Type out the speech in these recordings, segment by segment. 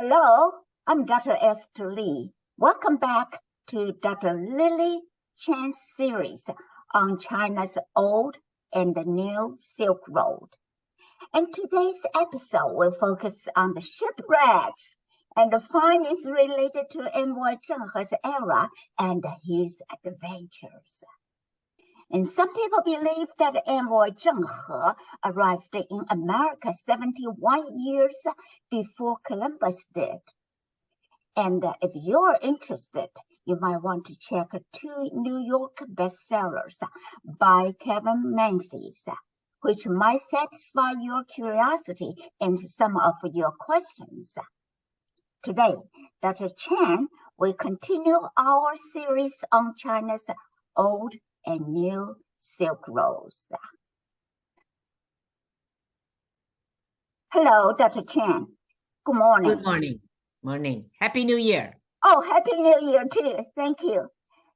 Hello, I'm Dr. Esther Li. Welcome back to Dr. Lilly Cheng's series on China's old and the new Silk Road. And today's episode will focus on the shipwrecks and the findings related to Envoy Cheng's era and his adventures. And some people believe that Envoy Cheng arrived in America 71 years before Columbus did. And if you're interested, you might want to check two New York bestsellers by Kevin Menzies, which might satisfy your curiosity and some of your questions. Today, Dr. Cheng will continue our series on China's old and new Silk Roads. Hello, Dr. Cheng. Good morning. Good morning. Morning. Happy New Year. Oh, Happy New Year too. Thank you.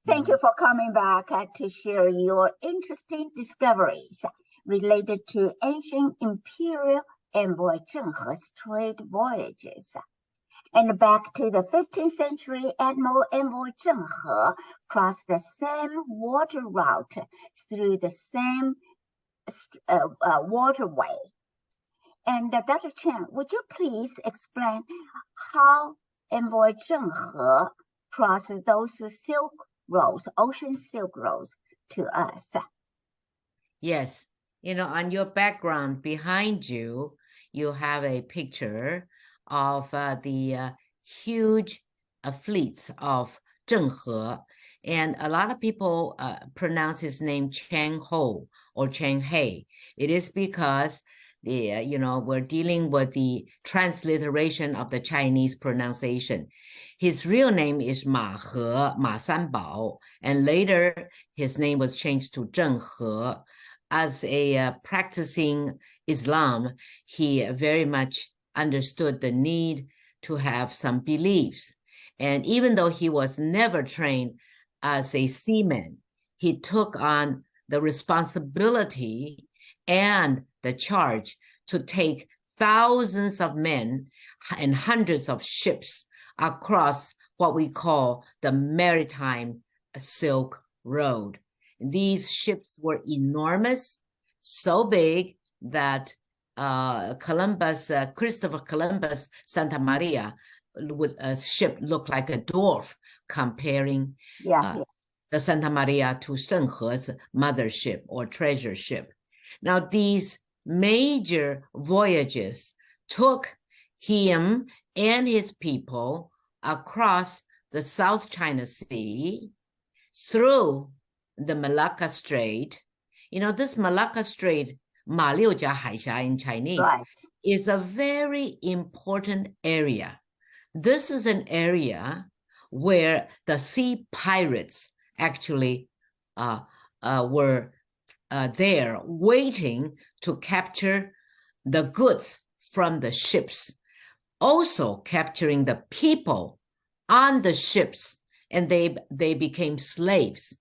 Thank you for coming back to share your interesting discoveries related to ancient imperial Envoy Zhenghe's trade voyages. And back to the 15th century, Admiral Envoy Zhenghe crossed the same water route through the same waterway. And Dr. Cheng, would you please explain how Envoy Zhenghe crosses those silk roads, ocean silk roads, to us? Yes. On your background behind you, you have a picture of the huge fleets of Zhenghe. And a lot of people pronounce his name Cheng Ho or Cheng He. It is because we're dealing with the transliteration of the Chinese pronunciation. His real name is Ma He, Ma Sanbao, and later his name was changed to Zheng He. As a practicing Islam, he very much understood the need to have some beliefs. And even though he was never trained as a seaman, he took on the responsibility and the charge to take thousands of men and hundreds of ships across what we call the Maritime Silk Road. These ships were enormous, so big that Christopher Columbus Santa Maria ship looked like a dwarf comparing the Santa Maria to Zhenghe's mothership or treasure ship. Now, these major voyages took him and his people across the South China Sea through the Malacca Strait. This Malacca Strait, 马六甲海峡 in Chinese, is a very important area. This is an area where the sea pirates actually were there waiting to capture the goods from the ships, also capturing the people on the ships, and they became slaves.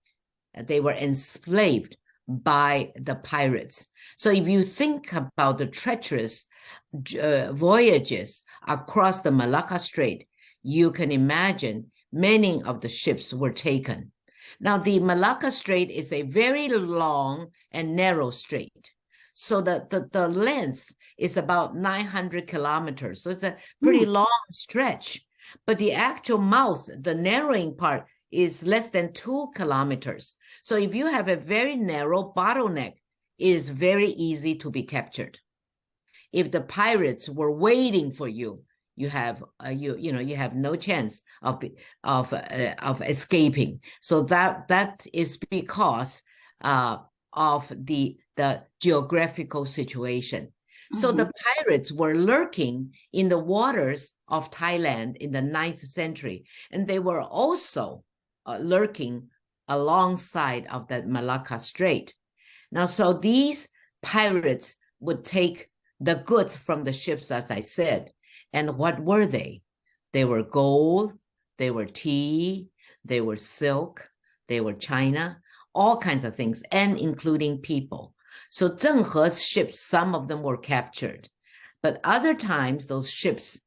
They were enslaved by the pirates. So if you think about the treacherous voyages across the Malacca Strait, you can imagine many of the ships were taken. Now, the Malacca Strait is a very long and narrow strait. So the length is about 900 kilometers. So it's a pretty long stretch. But the actual mouth, the narrowing part, is less than 2 kilometers. So if you have a very narrow bottleneck, it is very easy to be captured. If the pirates were waiting for you, you have no chance of escaping. So that is because of the geographical situation. So the pirates were lurking in the waters of Thailand in the 9th century, and they were also lurking alongside of that Malacca Strait. Now, so these pirates would take the goods from the ships, as I said. And what were they? They were gold, they were tea, they were silk, they were China, all kinds of things, and including people. So Zhenghe's ships, some of them were captured. But other times, those ships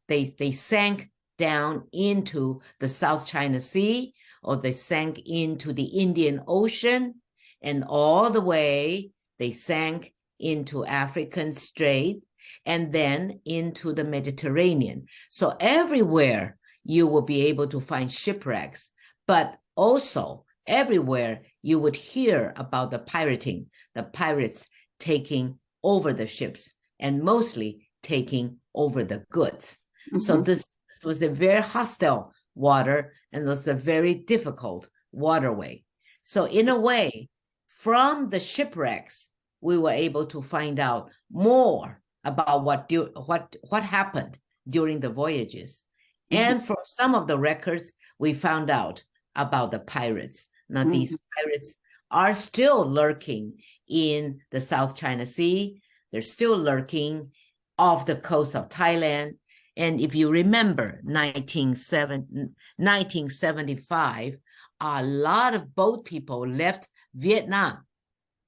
they sank down into the South China Sea, or they sank into the Indian Ocean, and all the way they sank into African Strait, and then into the Mediterranean. So everywhere you will be able to find shipwrecks, but also everywhere you would hear about the pirating, the pirates taking over the ships, and mostly taking over the goods. So this was a very hostile water, and was a very difficult waterway. So in a way, from the shipwrecks, we were able to find out more about what happened during the voyages. And from some of the records, we found out about the pirates. Now, these pirates are still lurking in the South China Sea. They're still lurking off the coast of Thailand. And if you remember 1975, a lot of boat people left Vietnam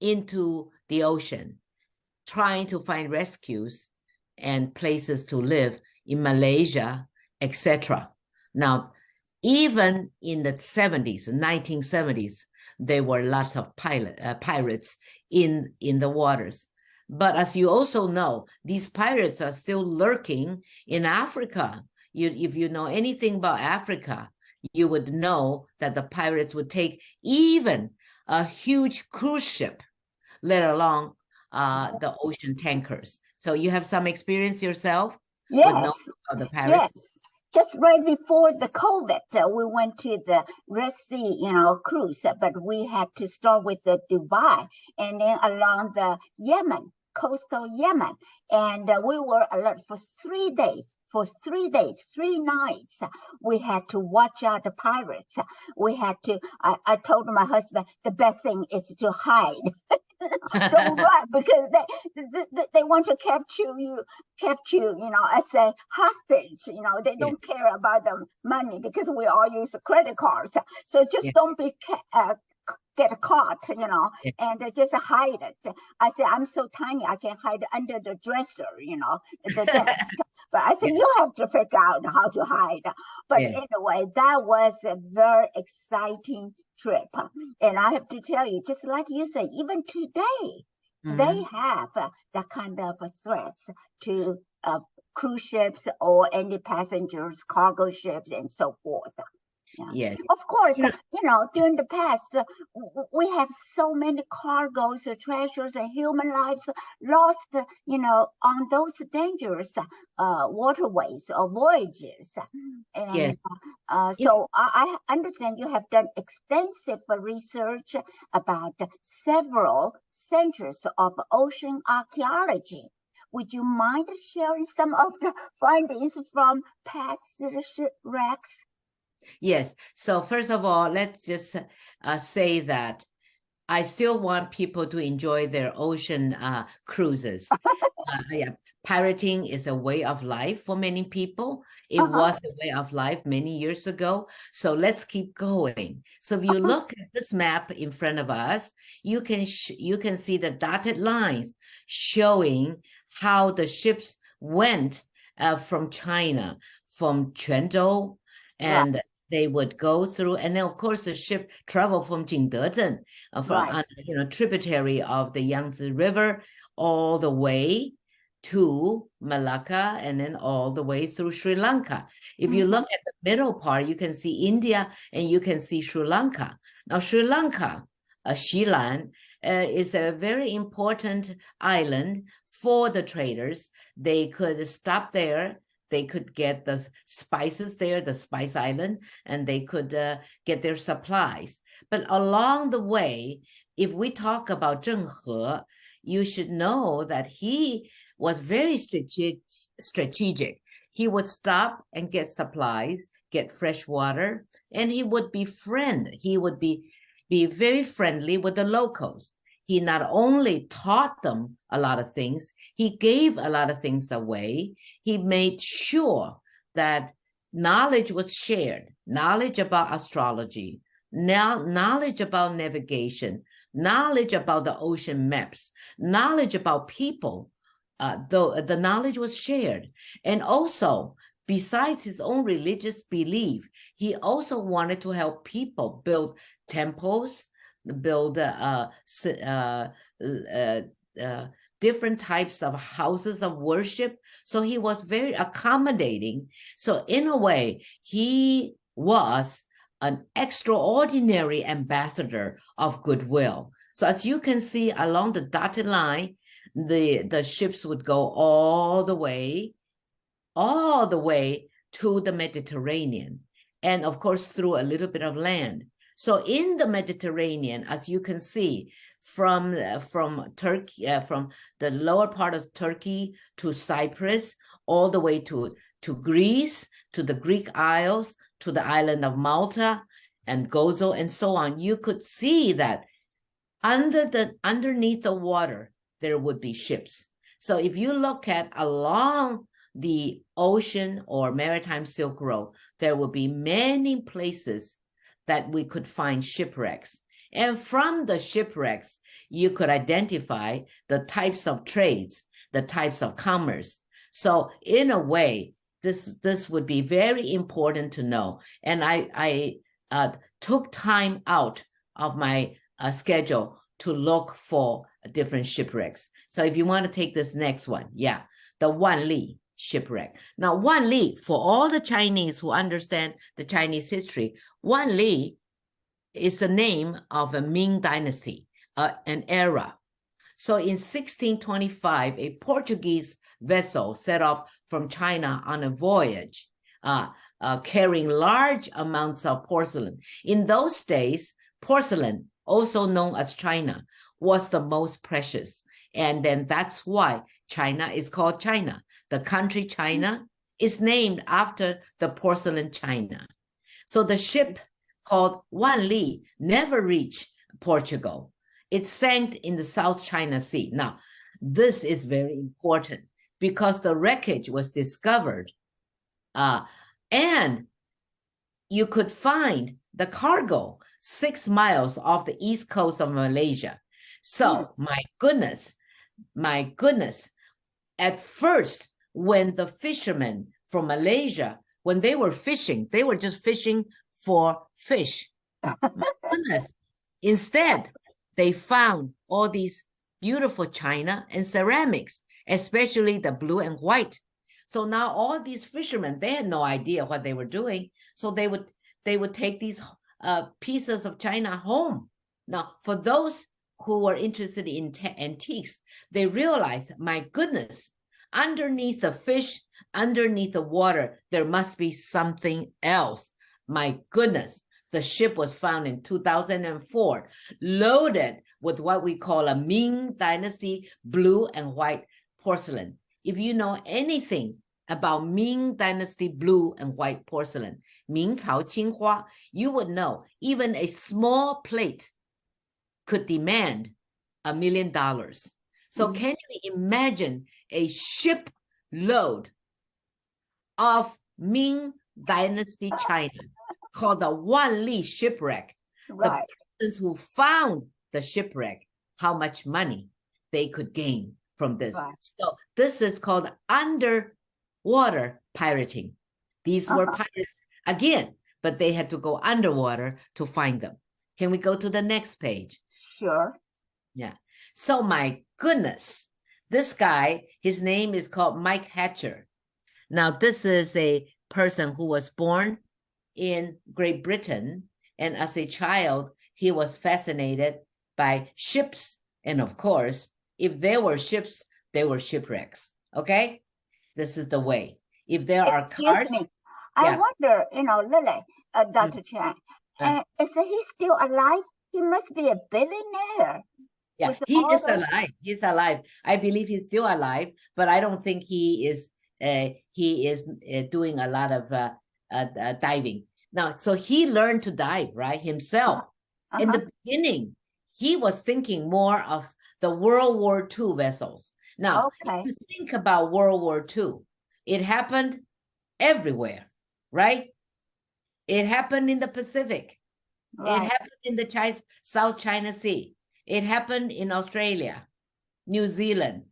into the ocean, trying to find rescues and places to live in Malaysia, etc. Now, even in the 1970s, there were lots of pirates in the waters. But as you also know, these pirates are still lurking in Africa. If you know anything about Africa, you would know that the pirates would take even a huge cruise ship, let alone the ocean tankers. So you have some experience yourself? Yes. With the pirates? Yes. Just right before the COVID, we went to the Red Sea, cruise, but we had to start with the Dubai and then along the Yemen, coastal Yemen. And we were alert for 3 days. For 3 days, 3 nights, we had to watch out the pirates. We had to, I told my husband, the best thing is to hide. Don't run, because they want to capture you, as a hostage. They don't care about the money, because we all use credit cards. So just don't get caught, and just hide it. I said, I'm so tiny, I can hide under the dresser, the desk. But I said, you have to figure out how to hide. But anyway, that was a very exciting trip. And I have to tell you, just like you said, even today, they have that kind of threats to cruise ships or any passengers, cargo ships, and so forth. Yes. Of course, during the past, we have so many cargoes, treasures, and human lives lost, on those dangerous waterways or voyages. And so I understand you have done extensive research about several centers of ocean archaeology. Would you mind sharing some of the findings from past shipwrecks? Yes. So first of all, let's just say that I still want people to enjoy their ocean cruises. Pirating is a way of life for many people. It was a way of life many years ago. So let's keep going. So if you look at this map in front of us, you can see the dotted lines showing how the ships went from China, from Quanzhou, and they would go through, and then of course the ship traveled from Jingdezhen, from tributary of the Yangtze River, all the way to Malacca, and then all the way through Sri Lanka. If you look at the middle part, you can see India and you can see Sri Lanka. Now Sri Lanka, Xilan, is a very important island for the traders. They could stop there. They could get the spices there, the Spice Island, and they could get their supplies. But along the way, if we talk about Zheng He, you should know that he was very strategic. He would stop and get supplies, get fresh water, and he would befriend. He would be very friendly with the locals. He not only taught them a lot of things, he gave a lot of things away. He made sure that knowledge was shared, knowledge about astrology, knowledge about navigation, knowledge about the ocean maps, knowledge about people. The knowledge was shared. And also, besides his own religious belief, he also wanted to help people build temples, build different types of houses of worship. So he was very accommodating. So in a way, he was an extraordinary ambassador of goodwill. So as you can see along the dotted line, the ships would go all the way to the Mediterranean, and of course through a little bit of land. So in the Mediterranean, as you can see, from Turkey, from the lower part of Turkey to Cyprus, all the way to Greece, to the Greek Isles, to the island of Malta and Gozo and so on, you could see that underneath the water, there would be ships. So if you look at along the ocean or maritime Silk Road, there will be many places that we could find shipwrecks. And from the shipwrecks, you could identify the types of trades, the types of commerce. So in a way, this would be very important to know. And I took time out of my schedule to look for different shipwrecks. So if you want to take this next one, yeah, the Wanli shipwreck. Now, Wanli, for all the Chinese who understand the Chinese history, Wanli is the name of a Ming dynasty, an era. So in 1625, a Portuguese vessel set off from China on a voyage, carrying large amounts of porcelain. In those days, porcelain, also known as China, was the most precious. And then that's why China is called China. The country China is named after the porcelain China. So the ship called Wanli never reached Portugal. It sank in the South China Sea. Now, this is very important because the wreckage was discovered and you could find the cargo 6 miles off the east coast of Malaysia. So my goodness, at first, when the fishermen from Malaysia, when they were fishing, they were just fishing for fish. My goodness. Instead, they found all these beautiful china and ceramics, especially the blue and white. So now all these fishermen, they had no idea what they were doing. So they would take these pieces of china home. Now, for those who were interested in antiques, they realized, my goodness, underneath the fish, underneath the water, there must be something else. My goodness, the ship was found in 2004, loaded with what we call a Ming Dynasty blue and white porcelain. If you know anything about Ming Dynasty blue and white porcelain, 明朝青花, you would know even a small plate could demand $1 million. So can you imagine a shipload of Ming Dynasty China called the Wanli shipwreck? Right. The persons who found the shipwreck, how much money they could gain from this. Right. So this is called underwater pirating. These were pirates again, but they had to go underwater to find them. Can we go to the next page? Sure. Yeah. So my goodness, this guy, his name is called Mike Hatcher. Now, this is a person who was born in Great Britain. And as a child, he was fascinated by ships. And of course, if there were ships, there were shipwrecks. Okay? This is the way. If there are cars. Excuse me. I wonder, Lily, Dr. Cheng, is he still alive? He must be a billionaire. Yeah, he is alive. He's alive. I believe he's still alive, but I don't think he is doing a lot of diving. Now, so he learned to dive, right, himself. In the beginning, he was thinking more of the World War II vessels. Now, if you think about World War II, it happened everywhere, right? It happened in the Pacific. Right. It happened in the South China Sea. It happened in Australia, New Zealand.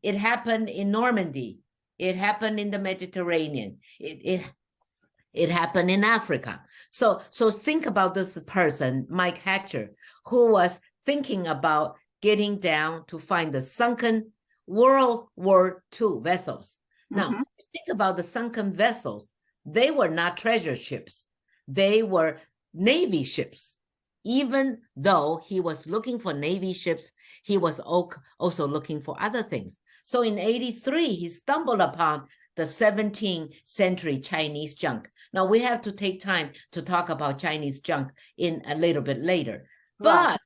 It happened in Normandy, It happened in the Mediterranean. It happened in Africa. So think about this person, Mike Hatcher, who was thinking about getting down to find the sunken World War II vessels. Now, think about the sunken vessels. They were not treasure ships. They were Navy ships. Even though he was looking for Navy ships, he was also looking for other things. So in 1983, he stumbled upon the 17th century Chinese junk. Now, we have to take time to talk about Chinese junk in a little bit later. Right.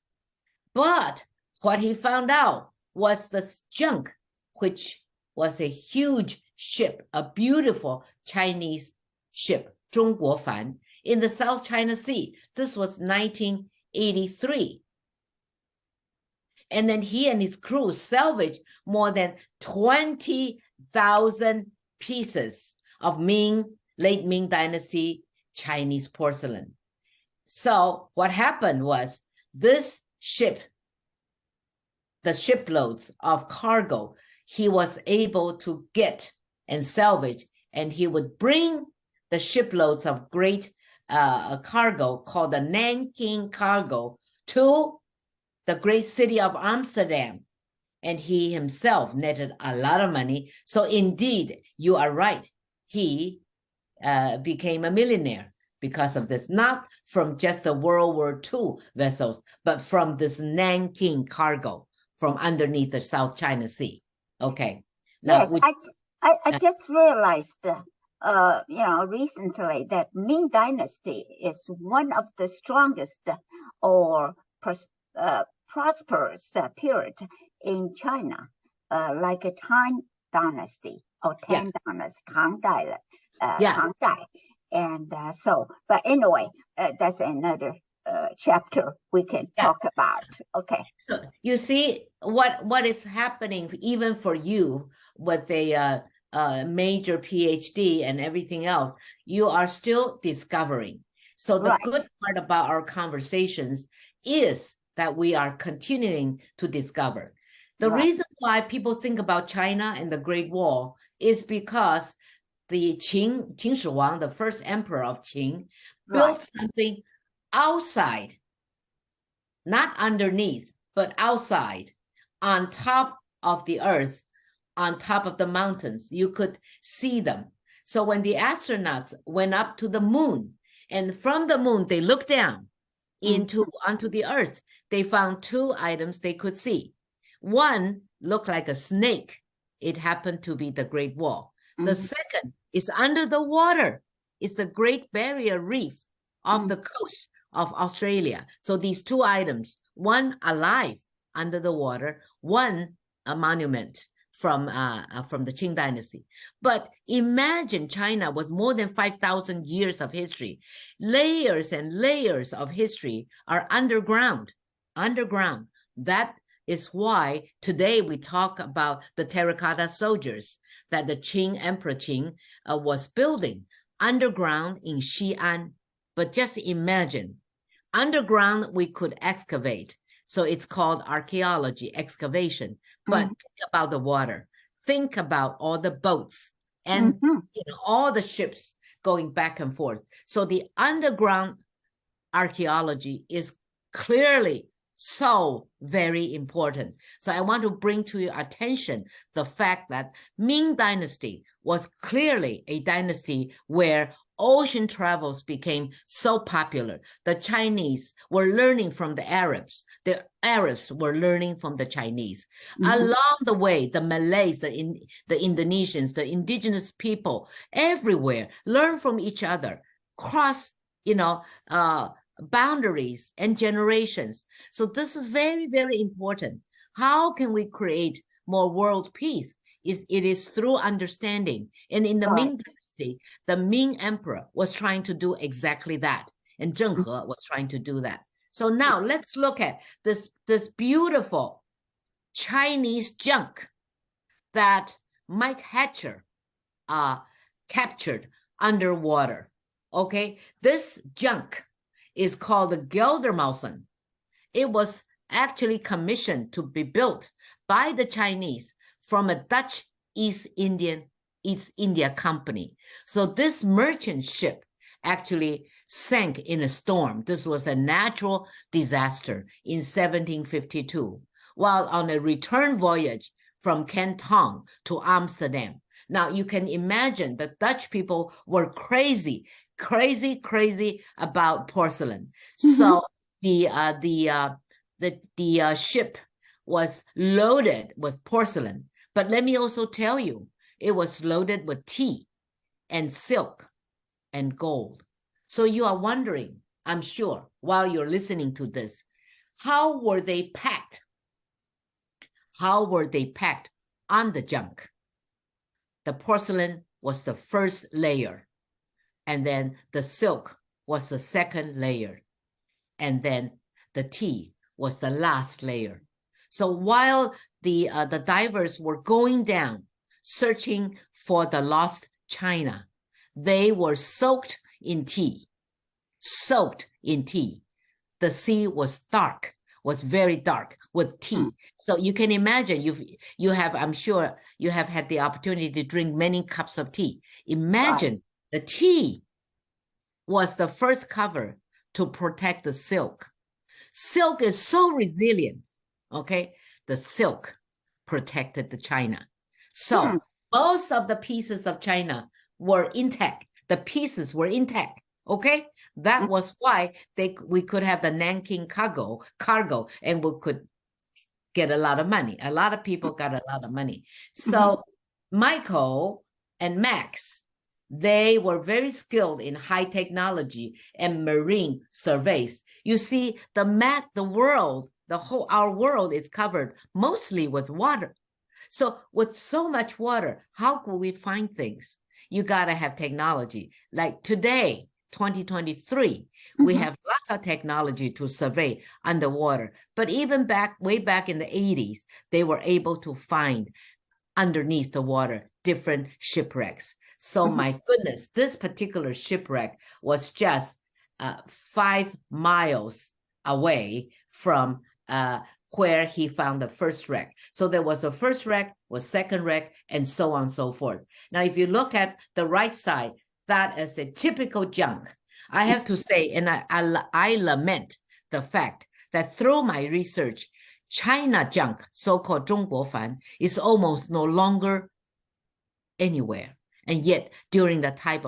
But what he found out was the junk, which was a huge ship, a beautiful Chinese ship, 中国帆, in the South China Sea. This was 1983. And then he and his crew salvaged more than 20,000 pieces of late Ming Dynasty Chinese porcelain. So what happened was this ship, the shiploads of cargo, he was able to get and salvage, and he would bring the shiploads of great cargo called the Nanking cargo to the great city of Amsterdam. And he himself netted a lot of money. So indeed, you are right. He became a millionaire because of this, not from just the World War II vessels, but from this Nanking cargo from underneath the South China Sea. Okay. Now, yes, I just realized, recently that Ming Dynasty is one of the strongest or prosperous period in China, like a Tang Dynasty or Tang Dynasty, Tang Dai. And but anyway, that's another chapter we can talk about. Okay. So you see what is happening even for you with a major PhD and everything else, you are still discovering. So the good part about our conversations is that we are continuing to discover. The reason why people think about China and the Great Wall is because the Qin Shi Huang, the first emperor of Qin, built something outside, not underneath, but outside, on top of the earth, on top of the mountains. You could see them. So when the astronauts went up to the moon, and from the moon, they looked down onto the earth, they found two items they could see. One looked like a snake. It happened to be the Great Wall. The second is under the water. It's the Great Barrier Reef off the coast of Australia. So these two items, one alive under the water, one a monument from the Qing Dynasty. But imagine China with more than 5,000 years of history. Layers and layers of history are underground. That is why today we talk about the terracotta soldiers that the Qing Emperor Qing was building underground in Xi'an. But just imagine, underground we could excavate. So it's called archaeology, excavation. But think about the water. Think about all the boats and all the ships going back and forth. So the underground archaeology is clearly so very important. So I want to bring to your attention the fact that Ming Dynasty was clearly a dynasty where ocean travels became so popular. The Chinese were learning from the Arabs. The Arabs were learning from the Chinese. Along the way, the Malays, the Indonesians, the indigenous people everywhere learn from each other, cross, boundaries and generations. So this is very, very important. How can we create more world peace? It is through understanding. And in the Ming Dynasty, the Ming Emperor was trying to do exactly that. And Zheng He was trying to do that. So now let's look at this beautiful Chinese junk that Mike Hatcher captured underwater. Okay, this junk is called the Geldermalsen. It was actually commissioned to be built by the Chinese from a Dutch East Indian East India Company. So this merchant ship actually sank in a storm. This was a natural disaster in 1752, while on a return voyage from Canton to Amsterdam. Now you can imagine the Dutch people were crazy about porcelain. So the ship was loaded with porcelain. But let me also tell you, it was loaded with tea and silk and gold. So you are wondering, I'm sure, while you're listening to this, how were they packed? How were they packed on the junk? The porcelain was the first layer, and then the silk was the second layer, and then the tea was the last layer. So while the divers were going down, searching for the lost china, they were soaked in tea. The sea was dark, was very dark with tea. So you can imagine you have, I'm sure you have had the opportunity to drink many cups of tea. Imagine the tea was the first cover to protect the silk. Silk is so resilient, okay? The silk protected the china. So most of the pieces of china were intact. The pieces were intact, okay? That was why we could have the Nanking cargo, and we could get a lot of money. A lot of people got a lot of money. So Michael and Max, they were very skilled in high technology and marine surveys. You see, our world is covered mostly with water. So with so much water, how could we find things? You got to have technology. Like today, 2023, we have lots of technology to survey underwater. But even way back in the 80s, they were able to find underneath the water different shipwrecks. So my goodness, this particular shipwreck was just 5 miles away from where he found the first wreck. So there was a first wreck, was second wreck, and so on and so forth. Now, if you look at the right side, that is a typical junk. I have to say, and I lament the fact that through my research, China junk, so-called 中国帆, is almost no longer anywhere. And yet, during the time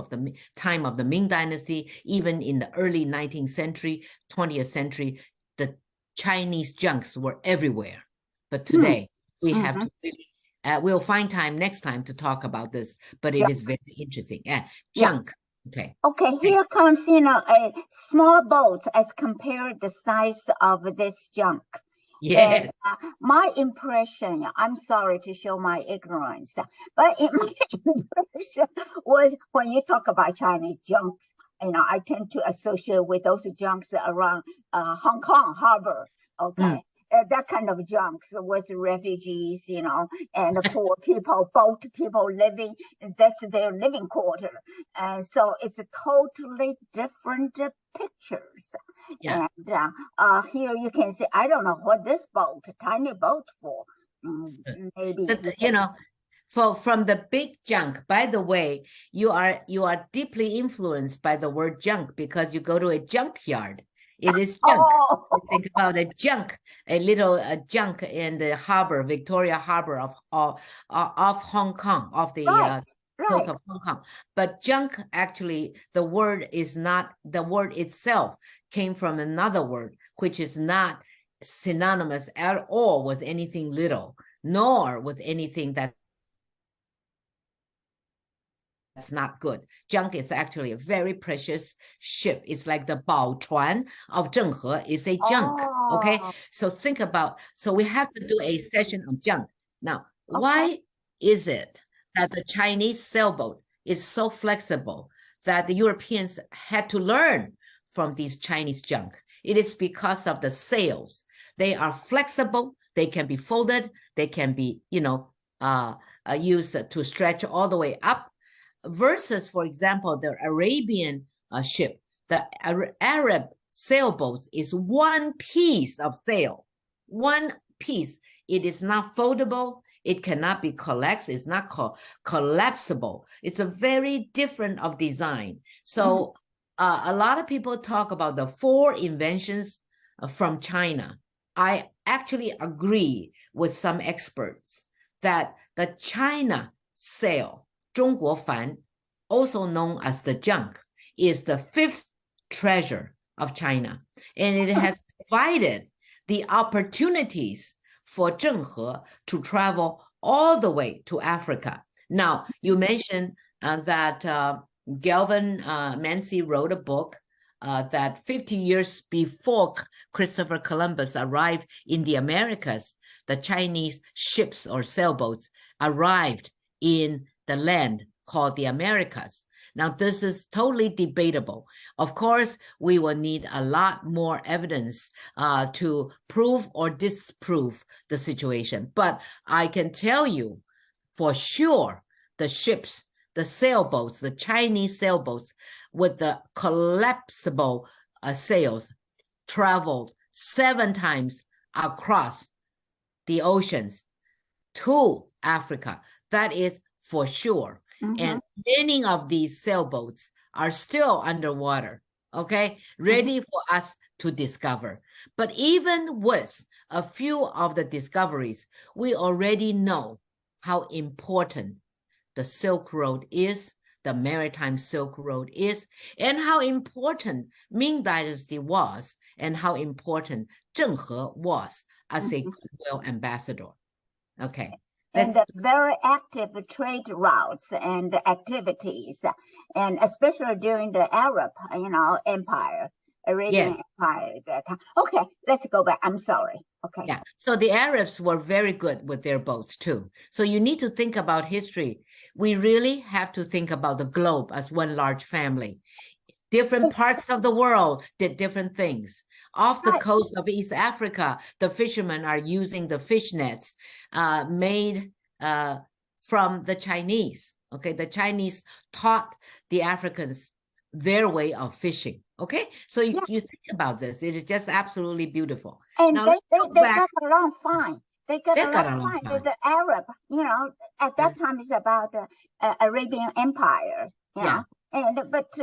of the Ming Dynasty, even in the early 19th century, 20th century, the Chinese junks were everywhere. But today, we have to really, we'll find time next time to talk about this, but it is very interesting. Junk. Okay. Okay, here comes, a small boat as compared the size of this junk. Yes. And, my impression, I'm sorry to show my ignorance, but my impression was when you talk about Chinese junks, I tend to associate with those junks around Hong Kong harbor, okay? That kind of junks with refugees, and poor people, boat people living, that's their living quarter. And so it's a totally different pictures. Yeah. And here you can see, I don't know what this boat, tiny boat for. Maybe. From the big junk, by the way, you are deeply influenced by the word junk because you go to a junkyard. It is junk. Think about a junk, a little junk in the harbor, Victoria Harbor of Hong Kong, of the coast of Hong Kong. But junk, actually, the word itself came from another word, which is not synonymous at all with anything little, nor with anything that's not good. Junk is actually a very precious ship. It's like the Bao Chuan of Zhenghe is a junk. Okay, so think about. So we have to do a session on junk. Now, why is it that the Chinese sailboat is so flexible that the Europeans had to learn from these Chinese junk? It is because of the sails. They are flexible. They can be folded. They can be, used to stretch all the way up. Versus, for example, the Arabian ship, the Arab sailboats is one piece of sail, one piece. It is not foldable. It cannot be collapsed. It's not collapsible. It's a very different of design. So a lot of people talk about the 4 inventions from China. I actually agree with some experts that the China sail, 中国帆, also known as the junk, is the 5th treasure of China. And it has provided the opportunities for Zheng He to travel all the way to Africa. Now, you mentioned that Galvin Mancy wrote a book that 50 years before Christopher Columbus arrived in the Americas, the Chinese ships or sailboats arrived in the land called the Americas. Now, this is totally debatable. Of course, we will need a lot more evidence to prove or disprove the situation. But I can tell you for sure, the ships, the sailboats, the Chinese sailboats with the collapsible sails traveled 7 times across the oceans to Africa. That is for sure. And many of these sailboats are still underwater, okay, ready for us to discover. But even with a few of the discoveries, we already know how important the Silk Road is, the Maritime Silk Road is, and how important Ming Dynasty was, and how important Zheng He was as a goodwill ambassador. Okay. And the very active trade routes and activities, and especially during the Arab, empire, Arabian Empire at that time. Okay, let's go back. I'm sorry. Okay. Yeah. So the Arabs were very good with their boats too. So you need to think about history. We really have to think about the globe as one large family. Different parts of the world did different things. Off the coast of East Africa, the fishermen are using the fish nets made from the Chinese. Okay, the Chinese taught the Africans their way of fishing. Okay, so you think about this. It is just absolutely beautiful. And now, they got along fine. They got along fine. The Arab, at that time it's about the Arabian Empire. Yeah. But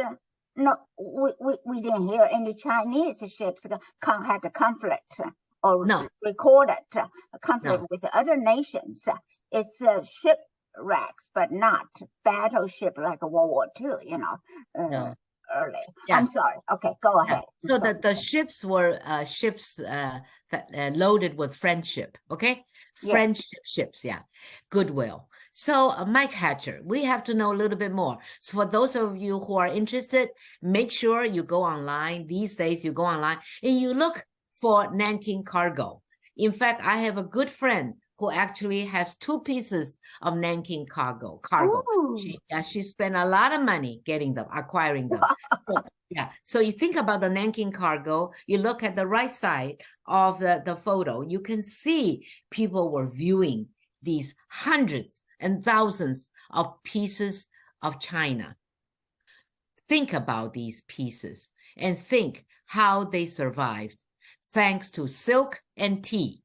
no, we didn't hear any Chinese ships had a conflict or recorded a conflict with other nations. It's shipwrecks, but not battleship like World War II, early. I'm sorry. Okay, go ahead. So the ships were ships that loaded with friendship, okay? Friendship ships, goodwill. So Mike Hatcher, we have to know a little bit more. So for those of you who are interested, make sure you go online. These days you go online and you look for Nanking cargo. In fact, I have a good friend who actually has 2 pieces of Nanking cargo. She spent a lot of money getting them, acquiring them. So you think about the Nanking cargo, you look at the right side of the photo, you can see people were viewing these hundreds and thousands of pieces of China. Think about these pieces and think how they survived thanks to silk and tea.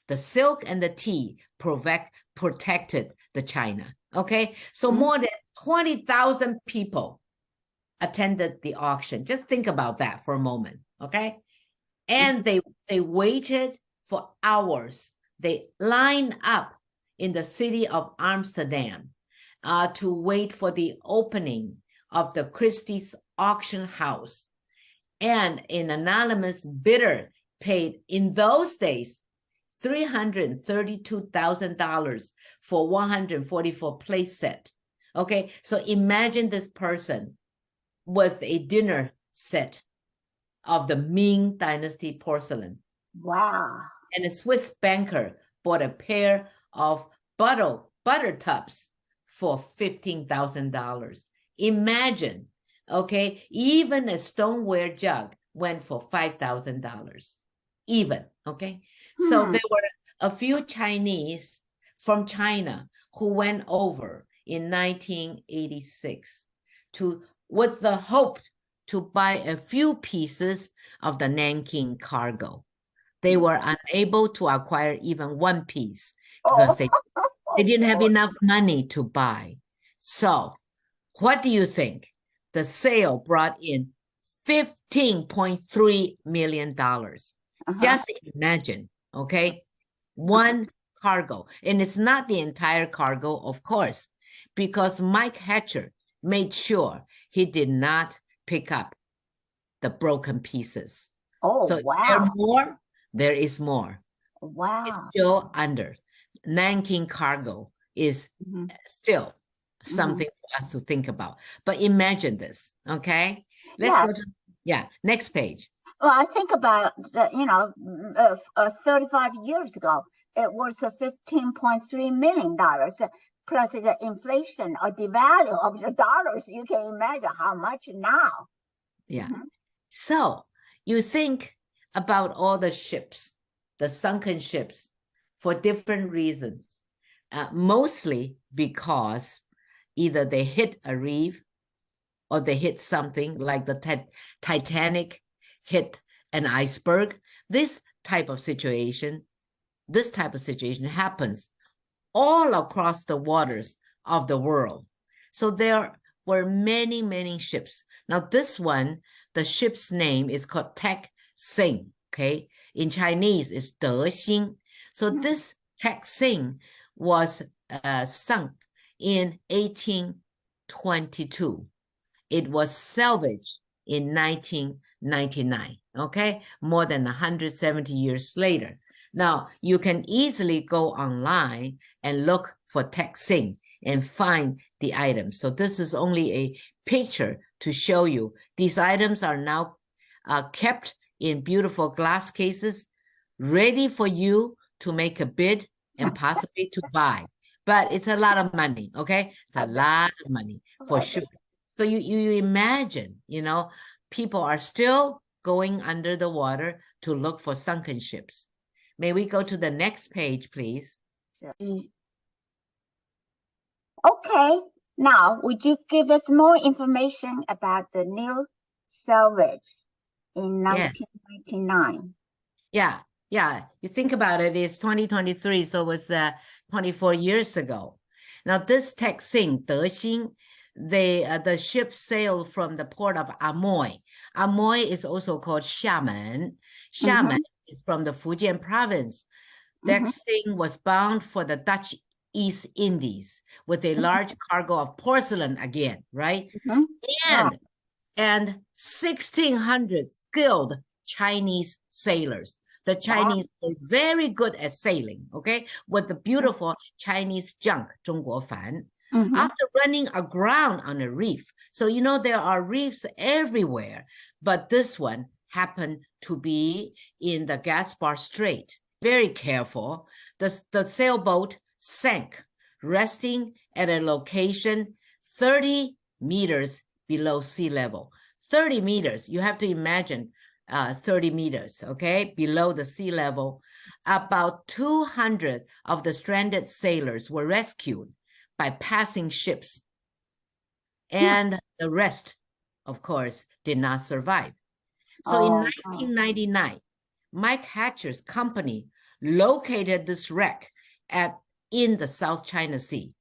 The silk and the tea protected the China, okay? So more than 20,000 people attended the auction. Just think about that for a moment, okay? And they waited for hours. They lined up in the city of Amsterdam to wait for the opening of the Christie's auction house. And an anonymous bidder paid, in those days, $332,000 for 144 plate set. Okay, so imagine this person with a dinner set of the Ming Dynasty porcelain. Wow. And a Swiss banker bought a pair of butter tubs for $15,000. Imagine, okay, even a stoneware jug went for $5,000. Even, okay? So there were a few Chinese from China who went over in 1986 with the hope to buy a few pieces of the Nanking cargo. They were unable to acquire even 1 piece because they didn't have enough money to buy. So what do you think? The sale brought in $15.3 million. Just imagine, okay? One cargo. And it's not the entire cargo, of course, because Mike Hatcher made sure he did not pick up the broken pieces. Oh, so wow. There more, there is more. Wow. It's still under. Nanking cargo is still something for us to think about. But imagine this, okay? Let's go to, next page. Well, I think about, 35 years ago, it was $15.3 million, plus the inflation or the value of the dollars. You can imagine how much now. Yeah. So you think about all the ships, the sunken ships, for different reasons, mostly because either they hit a reef or they hit something like the Titanic hit an iceberg. This type of situation happens all across the waters of the world. So there were many, many ships. Now this one, the ship's name is called Tek-Sing, okay? In Chinese, it's De-Xing. So this Tek-Sing was sunk in 1822. It was salvaged in 1999, okay? More than 170 years later. Now, you can easily go online and look for Tek-Sing and find the items. So this is only a picture to show you. These items are now kept in beautiful glass cases, ready for you to make a bid and possibly to buy. But it's a lot of money, okay? It's a lot of money for sure. So you imagine, people are still going under the water to look for sunken ships. May we go to the next page, please? Okay. Now, would you give us more information about the new salvage in 1999? Yeah. You think about it, it's 2023, so it was 24 years ago. Now, this Tek-Sing, De-Xing, the ship sailed from the port of Amoy. Amoy is also called Xiamen. Xiamen is from the Fujian province. Tek-Sing was bound for the Dutch East Indies with a large cargo of porcelain again, right? And 1,600 skilled Chinese sailors. The Chinese were very good at sailing, okay, with the beautiful Chinese junk, 中国帆. After running aground on a reef. So, there are reefs everywhere, but this one happened to be in the Gaspar Strait. Very careful. The sailboat sank, resting at a location 30 meters below sea level. 30 meters, you have to imagine 30 meters, okay, below the sea level. About 200 of the stranded sailors were rescued by passing ships. And the rest, of course, did not survive. So in 1999, Mike Hatcher's company located this wreck in the South China Sea,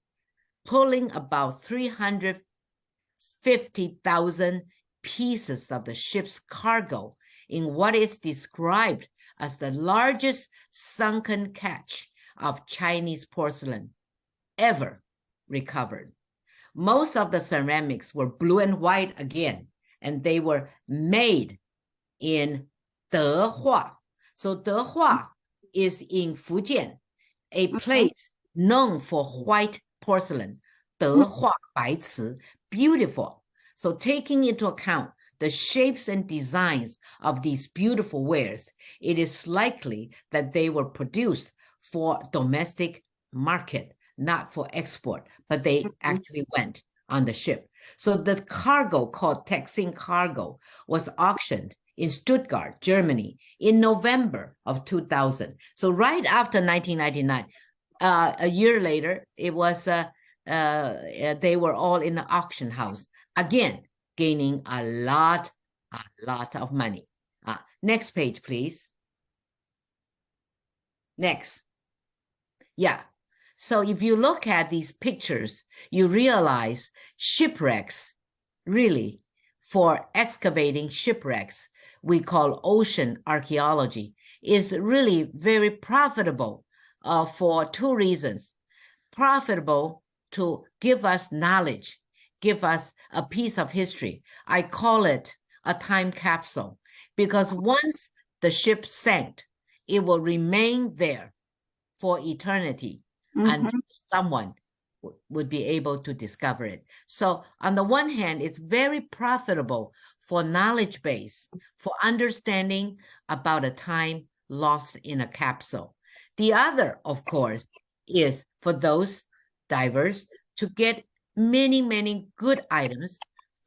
pulling about 350,000 pieces of the ship's cargo in what is described as the largest sunken catch of Chinese porcelain ever recovered. Most of the ceramics were blue and white again, and they were made in Dehua. So Dehua is in Fujian, a place known for white porcelain. Dehua Baici, beautiful. So taking into account the shapes and designs of these beautiful wares, it is likely that they were produced for domestic market, not for export, but they actually went on the ship. So the cargo called Tek-Sing cargo was auctioned in Stuttgart, Germany in November of 2000. So right after 1999, a year later, it was they were all in the auction house, again, gaining a lot of money. Next page, please. Next. Yeah, So if you look at these pictures, you realize shipwrecks, really, for excavating shipwrecks, we call ocean archaeology, is really very profitable for two reasons. Profitable to give us knowledge, give us a piece of history. I call it a time capsule because once the ship sank, it will remain there for eternity until someone would be able to discover it. So on the one hand, it's very profitable for knowledge base, for understanding about a time lost in a capsule. The other, of course, is for those divers to get many, many good items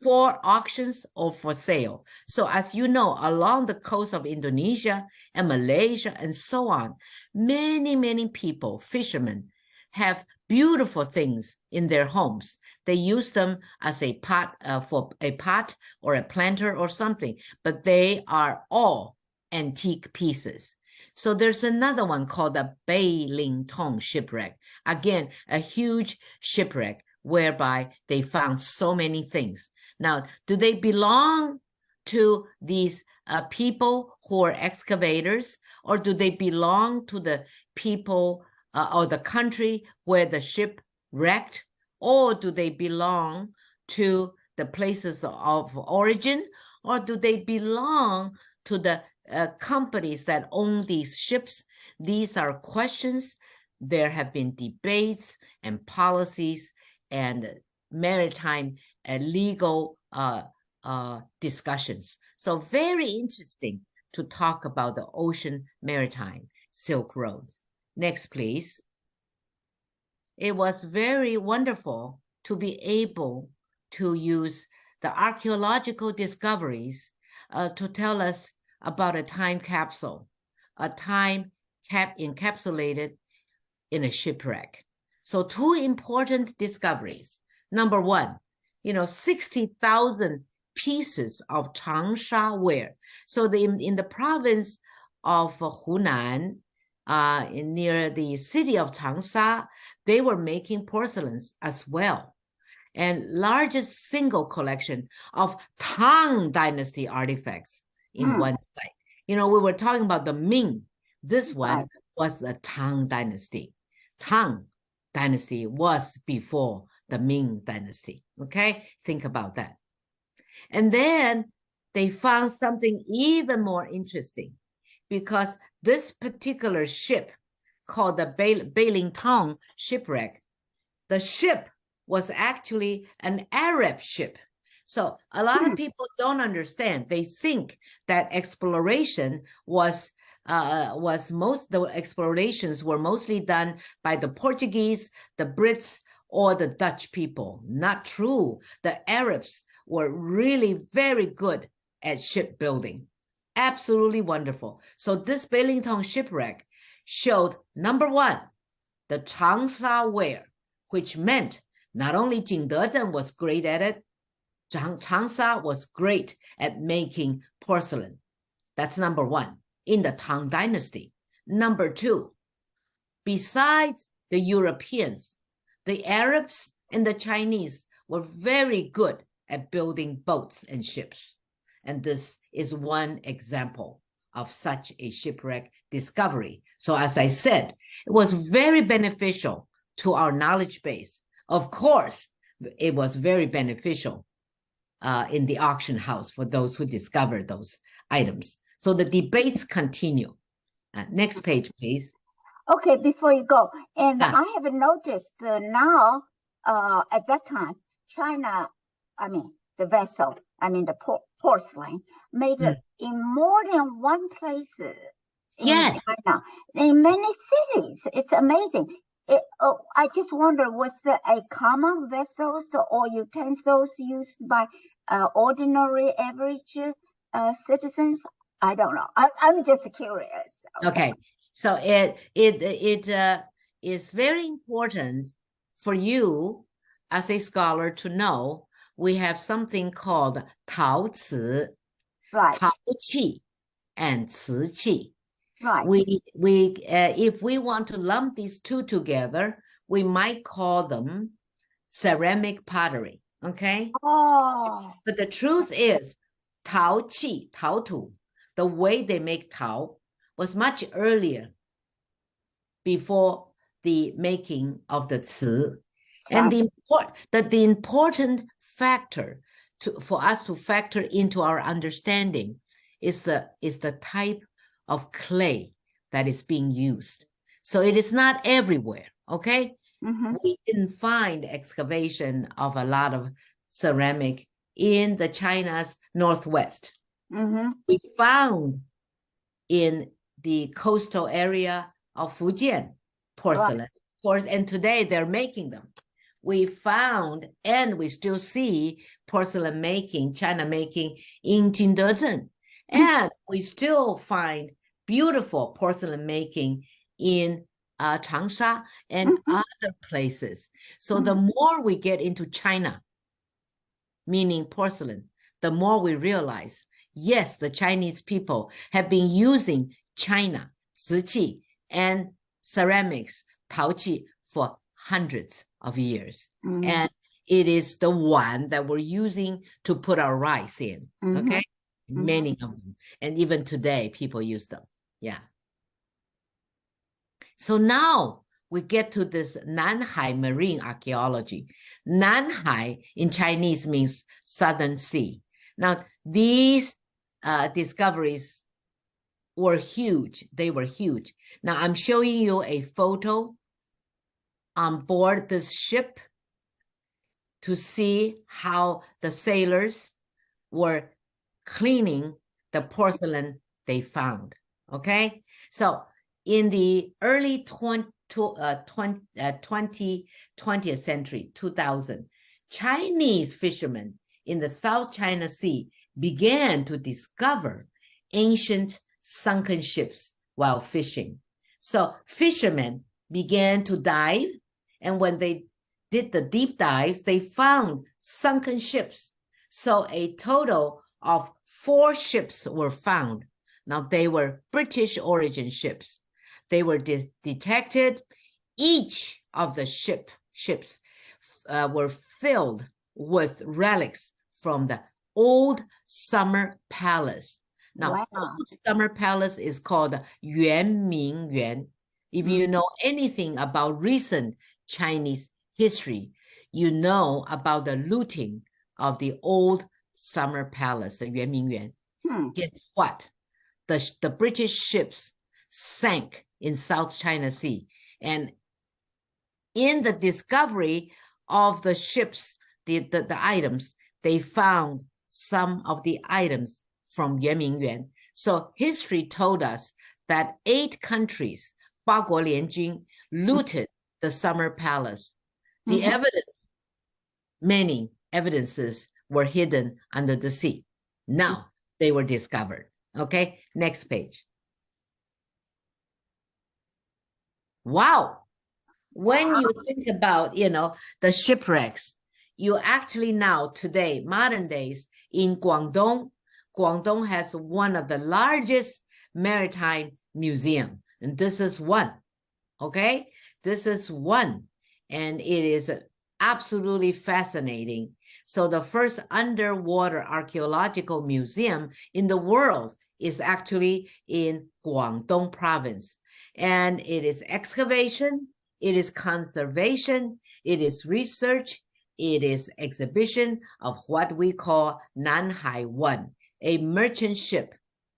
for auctions or for sale. So as you know, along the coast of Indonesia and Malaysia and so on, many, many people, fishermen, have beautiful things in their homes. They use them as a pot for a pot or a planter or something, but they are all antique pieces. So there's another one called the Beilingtong shipwreck. Again, a huge shipwreck whereby they found so many things. Now, do they belong to these people who are excavators, or do they belong to the people or the country where the ship wrecked, or do they belong to the places of origin, or do they belong to the companies that own these ships? These are questions. There have been debates and policies and maritime and legal discussions. So very interesting to talk about the ocean maritime Silk Roads. Next, please. It was very wonderful to be able to use the archaeological discoveries to tell us about a time capsule, a time encapsulated in a shipwreck. So two important discoveries. Number one, 60,000 pieces of Changsha ware. So in the province of Hunan, near the city of Changsha, they were making porcelains as well. And largest single collection of Tang Dynasty artifacts in one site. We were talking about the Ming. This one was the Tang Dynasty. Tang Dynasty was before the Ming Dynasty. Okay, think about that. And then they found something even more interesting, because this particular ship called the Beilingtong shipwreck, the ship was actually an Arab ship. So a lot of people don't understand. They think that exploration the explorations were mostly done by the Portuguese, the Brits, or the Dutch people. Not true. The Arabs were really very good at shipbuilding. Absolutely wonderful. So this Beilingtong shipwreck showed, number one, the Changsha ware, which meant not only Jingdezhen was great at it, Changsha was great at making porcelain. That's number one, in the Tang Dynasty. Number two, besides the Europeans, the Arabs and the Chinese were very good at building boats and ships. And this is one example of such a shipwreck discovery. So as I said, it was very beneficial to our knowledge base. Of course, it was very beneficial in the auction house for those who discovered those items. So the debates continue. Next page, please. Okay, before you go, and I have noticed now, at that time, China, the vessel, the porcelain, made it in more than one place in China, in many cities. It's amazing. I just wonder, was there a common vessels or utensils used by ordinary, average citizens? I don't know. I'm just curious. Okay. So it is very important for you as a scholar to know we have something called 陶瓷, right? 陶器 and 瓷器. Right. We if we want to lump these two together, we might call them ceramic pottery, okay? Oh. But the truth is, Tao Qi, Tao Tu, the way they make Tao was much earlier before the making of the Ci. And the important factor for us to factor into our understanding is the type of clay that is being used. So it is not everywhere, okay? We didn't find excavation of a lot of ceramic in the China's northwest. We found in the coastal area of Fujian porcelain, of course, and today they're making them. We found, and we still see porcelain making, China making in Jingdezhen. And we still find beautiful porcelain making in Changsha and other places. So the more we get into China, meaning porcelain, the more we realize, yes, the Chinese people have been using China, Ciqi, and ceramics, Taoqi, for hundreds of years. And it is the one that we're using to put our rice in, okay? Many of them. And even today, people use them. Yeah. So now we get to this Nanhai marine archaeology. Nanhai in Chinese means Southern Sea. Now, these discoveries were huge. They were huge. Now, I'm showing you a photo on board this ship to see how the sailors were cleaning the porcelain they found, okay? So in the early 20th century, 2000, Chinese fishermen in the South China Sea began to discover ancient sunken ships while fishing. So fishermen began to dive, and when they did the deep dives, they found sunken ships. So a total of 4 ships were found. Now, they were British origin ships. They were detected. Each of the ships were filled with relics from the old summer palace. Now, old summer palace is called Yuanmingyuan. If you know anything about recent Chinese history, you know about the looting of the old summer palace, the Yuanmingyuan. Guess what? The British ships sank in South China Sea. And in the discovery of the ships, the items, they found some of the items from Yuanmingyuan. So history told us that 8 countries, 八国联军, looted the summer palace. The evidence, many evidences were hidden under the sea. Now they were discovered. Okay, next page. Wow. When you think about, the shipwrecks, you actually now today, modern days, in Guangdong has one of the largest maritime museum. And this is one, okay? This is one. And it is absolutely fascinating. So the first underwater archaeological museum in the world is actually in Guangdong province. And it is excavation, it is conservation, it is research, it is exhibition of what we call Nanhai 1, a merchant ship,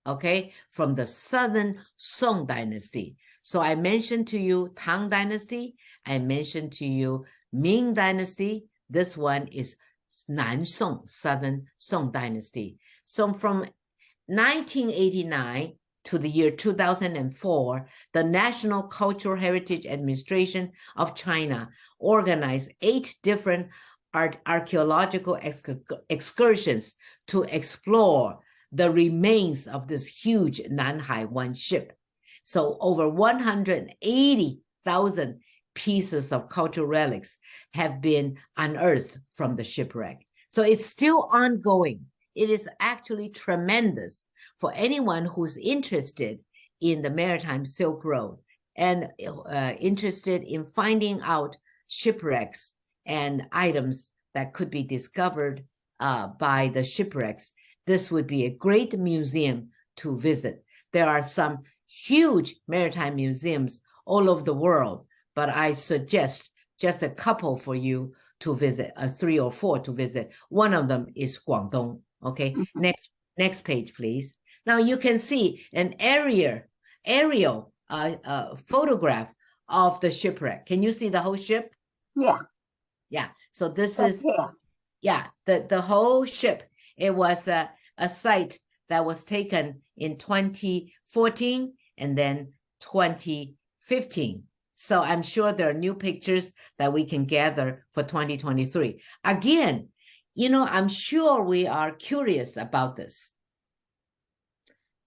okay, from the southern Song dynasty. So I mentioned to you Tang dynasty, I mentioned to you Ming dynasty. This one is Nan Song, southern Song dynasty. So from 1989 to the year 2004, the National Cultural Heritage Administration of China organized 8 different archaeological excursions to explore the remains of this huge Nanhai 1 ship. So over 180,000 pieces of cultural relics have been unearthed from the shipwreck. So it's still ongoing. It is actually tremendous for anyone who's interested in the maritime Silk Road and interested in finding out shipwrecks and items that could be discovered by the shipwrecks, this would be a great museum to visit. There are some huge maritime museums all over the world, but I suggest just a couple for you to visit, 3 or 4 to visit. One of them is Guangdong. Okay, next page, please. Now you can see an aerial photograph of the shipwreck. Can you see the whole ship? Yeah. Yeah. So this is here. Yeah, the whole ship. It was a site that was taken in 2014 and then 2015. So I'm sure there are new pictures that we can gather for 2023. Again, I'm sure we are curious about this.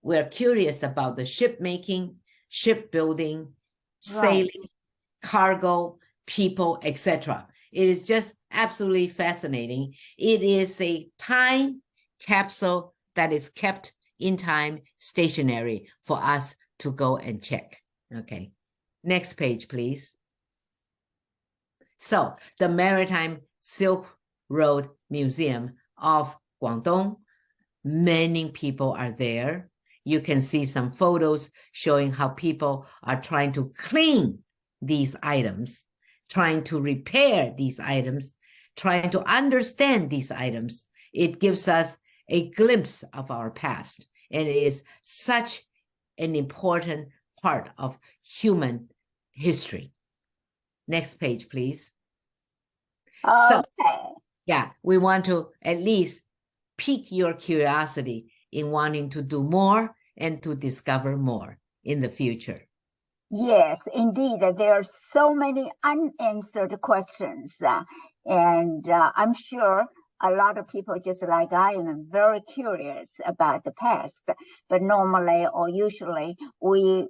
We're curious about the ship making, shipbuilding, sailing, cargo, people, etc. It is just absolutely fascinating. It is a time capsule that is kept in time, stationary for us to go and check. Okay, next page, please. So the Maritime Silk Road Museum of Guangdong, many people are there. You can see some photos showing how people are trying to clean these items, trying to repair these items, trying to understand these items. It gives us a glimpse of our past, and it is such an important part of human history. Next page, please. Okay. So, yeah, we want to at least pique your curiosity in wanting to do more and to discover more in the future. Yes, indeed. There are so many unanswered questions. And I'm sure a lot of people, just like I am, very curious about the past. But normally or usually we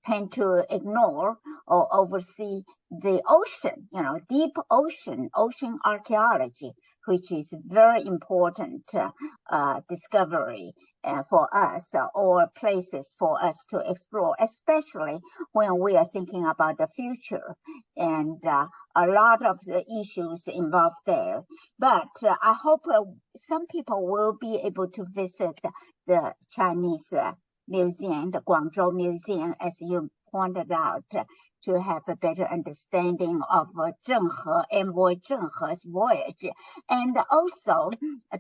tend to ignore or oversee the ocean, deep ocean archaeology, which is very important discovery for us, or places for us to explore, especially when we are thinking about the future. And a lot of the issues involved there. But I hope some people will be able to visit the Chinese Museum, the Guangzhou Museum, as you pointed out, to have a better understanding of Envoy Zhenghe's voyage, and also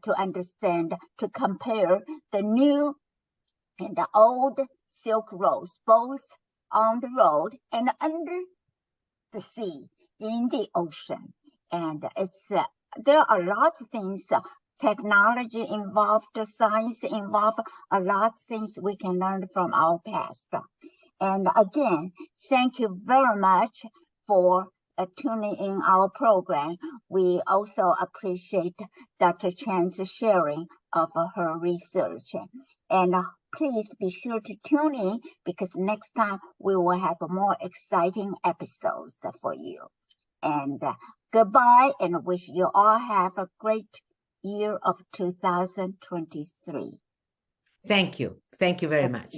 to understand, to compare the new and the old Silk Roads, both on the road and under the sea, in the ocean. And there are a lot of things, technology involved, science involved, a lot of things we can learn from our past. And again, thank you very much for tuning in our program. We also appreciate Dr. Cheng's sharing of her research. And please be sure to tune in, because next time we will have more exciting episodes for you. And goodbye, and wish you all have a great year of 2023. Thank you. Thank you very much.